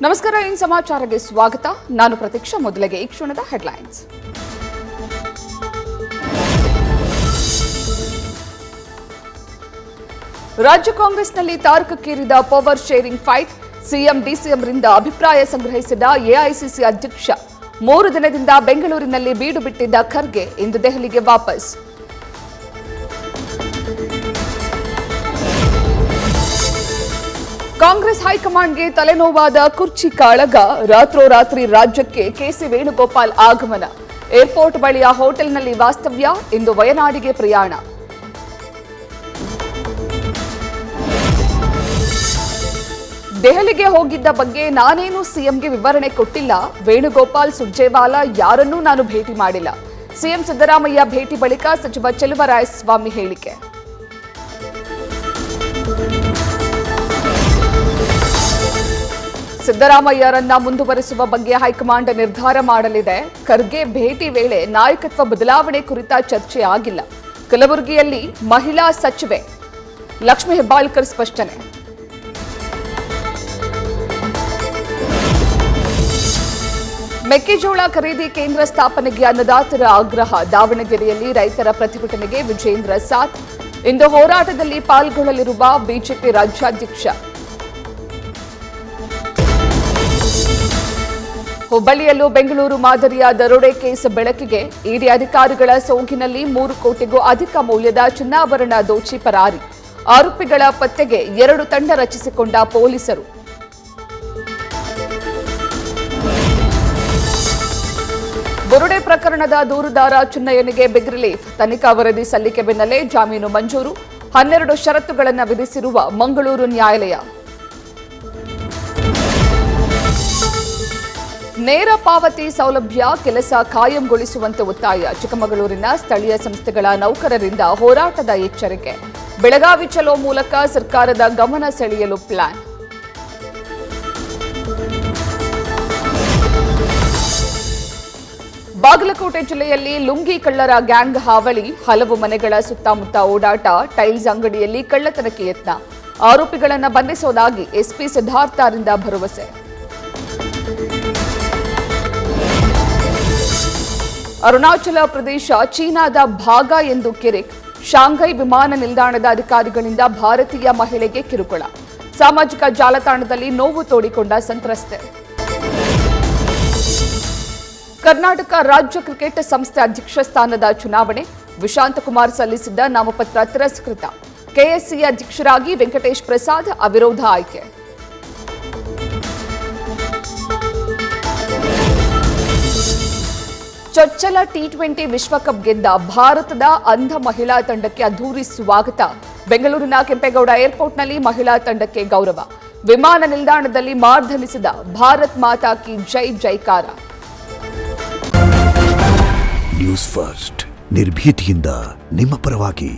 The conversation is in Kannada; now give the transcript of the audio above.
ನಮಸ್ಕಾರ, ಇನ್ ಸಮಾಚಾರಕ್ಕೆ ಸ್ವಾಗತ. ನಾನು ಪ್ರತೀಕ್ಷಾ. ಮೊದಲಿಗೆ ಈ ಕ್ಷಣದ ಹೆಡ್ಲೈನ್ಸ್. ರಾಜ್ಯ ಕಾಂಗ್ರೆಸ್ನಲ್ಲಿ ತಾರಕಕ್ಕೇರಿದ ಪವರ್ ಶೇರಿಂಗ್ ಫೈಟ್. ಸಿಎಂ ಡಿಸಿಎಂರಿಂದ ಅಭಿಪ್ರಾಯ ಸಂಗ್ರಹಿಸಿದ ಎಐಸಿಸಿ ಅಧ್ಯಕ್ಷ. 3 ದಿನದಿಂದ ಬೆಂಗಳೂರಿನಲ್ಲಿ ಬೀಡು ಬಿಟ್ಟಿದ್ದ ಖರ್ಗೆ ಇಂದು ದೆಹಲಿಗೆ ವಾಪಸ್. ಕಾಂಗ್ರೆಸ್ ಹೈಕಮಾಂಡ್ಗೆ ತಲೆನೋವಾದ ಕುರ್ಚಿ ಕಾಳಗ. ರಾತ್ರೋರಾತ್ರಿ ರಾಜ್ಯಕ್ಕೆ ಕೆಸಿ ವೇಣುಗೋಪಾಲ್ ಆಗಮನ. ಏರ್ಪೋರ್ಟ್ ಬಳಿಯ ಹೋಟೆಲ್ನಲ್ಲಿ ವಾಸ್ತವ್ಯ. ಇಂದು ವಯನಾಡಿಗೆ ಪ್ರಯಾಣ. ದೆಹಲಿಗೆ ಹೋಗಿದ್ದ ಬಗ್ಗೆ ನಾನೇನು ಸಿಎಂಗೆ ವಿವರಣೆ ಕೊಟ್ಟಿಲ್ಲ. ವೇಣುಗೋಪಾಲ್, ಸುರ್ಜೇವಾಲಾ ಯಾರನ್ನೂ ನಾನು ಭೇಟಿ ಮಾಡಿಲ್ಲ. ಸಿಎಂ ಸಿದ್ದರಾಮಯ್ಯ ಭೇಟಿ ಬಳಿಕ ಸಚಿವ ಚೆಲುವರಾಯಸ್ವಾಮಿ ಹೇಳಿಕೆ. ಸಿದ್ದರಾಮಯ್ಯರನ್ನ ಮುಂದುವರಿಸುವ ಬಗ್ಗೆ ಹೈಕಮಾಂಡ್ ನಿರ್ಧಾರ ಮಾಡಲಿದೆ. ಖರ್ಗೆ ಭೇಟಿ ವೇಳೆ ನಾಯಕತ್ವ ಬದಲಾವಣೆ ಕುರಿತ ಚರ್ಚೆ ಆಗಿಲ್ಲ. ಕಲಬುರಗಿಯಲ್ಲಿ ಮಹಿಳಾ ಸಚಿವೆ ಲಕ್ಷ್ಮೀ ಹೆಬ್ಬಾಳ್ಕರ್ ಸ್ಪಷ್ಟನೆ. ಮೆಕ್ಕೆಜೋಳ ಖರೀದಿ ಕೇಂದ್ರ ಸ್ಥಾಪನೆಗೆ ಅನ್ನದಾತರ ಆಗ್ರಹ. ದಾವಣಗೆರೆಯಲ್ಲಿ ರೈತರ ಪ್ರತಿಭಟನೆಗೆ ವಿಜೇಂದ್ರ ಸಾಥ್. ಇಂದು ಹೋರಾಟದಲ್ಲಿ ಪಾಲ್ಗೊಳ್ಳಲಿರುವ ಬಿಜೆಪಿ ರಾಜ್ಯಾಧ್ಯಕ್ಷ. ಹುಬ್ಬಳ್ಳಿಯಲ್ಲೂ ಬೆಂಗಳೂರು ಮಾದರಿಯ ದರೋಡೆ ಕೇಸ್ ಬೆಳಕಿಗೆ. ಇಡಿ ಅಧಿಕಾರಿಗಳ ಸೋಗಿನಲ್ಲಿ 3 ಕೋಟಿಗೂ ಅಧಿಕ ಮೌಲ್ಯದ ಚಿನ್ನಾಭರಣ ದೋಚಿ ಪರಾರಿ. ಆರೋಪಿಗಳ ಪತ್ತೆಗೆ 2 ತಂಡ ರಚಿಸಿಕೊಂಡ ಪೊಲೀಸರು. ಬುರುಡೆ ಪ್ರಕರಣದ ದೂರುದಾರ ಚಿನ್ನಯ್ಯನಿಗೆ ಬಿಗ್ ರಿಲೀಫ್. ತನಿಖಾ ವರದಿ ಸಲ್ಲಿಕೆ ಬೆನ್ನಲ್ಲೇ ಜಾಮೀನು ಮಂಜೂರು. 12 ಷರತ್ತುಗಳನ್ನು ವಿಧಿಸಿರುವ ಮಂಗಳೂರು ನ್ಯಾಯಾಲಯ. ನೇರ ಪಾವತಿ ಸೌಲಭ್ಯ ಕೆಲಸ ಕಾಯಂಗೊಳಿಸುವಂತೆ ಒತ್ತಾಯ. ಚಿಕ್ಕಮಗಳೂರಿನ ಸ್ಥಳೀಯ ಸಂಸ್ಥೆಗಳ ನೌಕರರಿಂದ ಹೋರಾಟದ ಎಚ್ಚರಿಕೆ. ಬೆಳಗಾವಿ ಚಲೋ ಮೂಲಕ ಸರ್ಕಾರದ ಗಮನ ಸೆಳೆಯಲು ಪ್ಲಾನ್. ಬಾಗಲಕೋಟೆ ಜಿಲ್ಲೆಯಲ್ಲಿ ಲುಂಗಿ ಕಳ್ಳರ ಗ್ಯಾಂಗ್ ಹಾವಳಿ. ಹಲವು ಮನೆಗಳ ಸುತ್ತಮುತ್ತ ಓಡಾಟ. ಟೈಲ್ಸ್ ಅಂಗಡಿಯಲ್ಲಿ ಕಳ್ಳತನಕ್ಕೆ ಯತ್ನ. ಆರೋಪಿಗಳನ್ನು ಬಂಧಿಸುವುದಾಗಿ ಎಸ್ಪಿ ಸಿದ್ಧಾರ್ಥರಿಂದ ಭರವಸೆ. ಅರುಣಾಚಲ ಪ್ರದೇಶ ಚೀನಾದ ಭಾಗ ಎಂದು ಕಿರಿಕ್. ಶಾಂಘೈ ವಿಮಾನ ನಿಲ್ದಾಣದ ಅಧಿಕಾರಿಗಳಿಂದ ಭಾರತೀಯ ಮಹಿಳೆಗೆ ಕಿರುಕುಳ. ಸಾಮಾಜಿಕ ಜಾಲತಾಣದಲ್ಲಿ ನೋವು ತೋಡಿಕೊಂಡ ಸಂತ್ರಸ್ತೆ. ಕರ್ನಾಟಕ ರಾಜ್ಯ ಕ್ರಿಕೆಟ್ ಸಂಸ್ಥೆ ಅಧ್ಯಕ್ಷ ಸ್ಥಾನದ ಚುನಾವಣೆ. ವಿಶಾಂತಕುಮಾರ್ ಸಲ್ಲಿಸಿದ್ದ ನಾಮಪತ್ರ ತಿರಸ್ಕೃತ. ಕೆಎಸ್ಸಿ ಅಧ್ಯಕ್ಷರಾಗಿ ವೆಂಕಟೇಶ್ ಪ್ರಸಾದ್ ಅವಿರೋಧ ಆಯ್ಕೆ. ಚೊಚ್ಚಲ ಟಿ20 ವಿಶ್ವಕಪ್ ಗೆದ್ದ ಭಾರತದ ಅಂಧ ಮಹಿಳಾ ತಂಡಕ್ಕೆ ಅದ್ಧೂರಿ ಸ್ವಾಗತ. ಬೆಂಗಳೂರಿನ ಕೆಂಪೇಗೌಡ ಏರ್ಪೋರ್ಟ್ನಲ್ಲಿ ಮಹಿಳಾ ತಂಡಕ್ಕೆ ಗೌರವ. ವಿಮಾನ ನಿಲ್ದಾಣದಲ್ಲಿ ಮಾರ್ಧನಿಸಿದ ಭಾರತ್ ಮಾತಾ ಕಿ ಜೈ ಜೈಕಾರ. ನ್ಯೂಸ್ ಫಸ್ಟ್, ನಿರ್ಭೀತಿಯಿಂದ ನಿಮ್ಮ ಪರವಾಗಿ.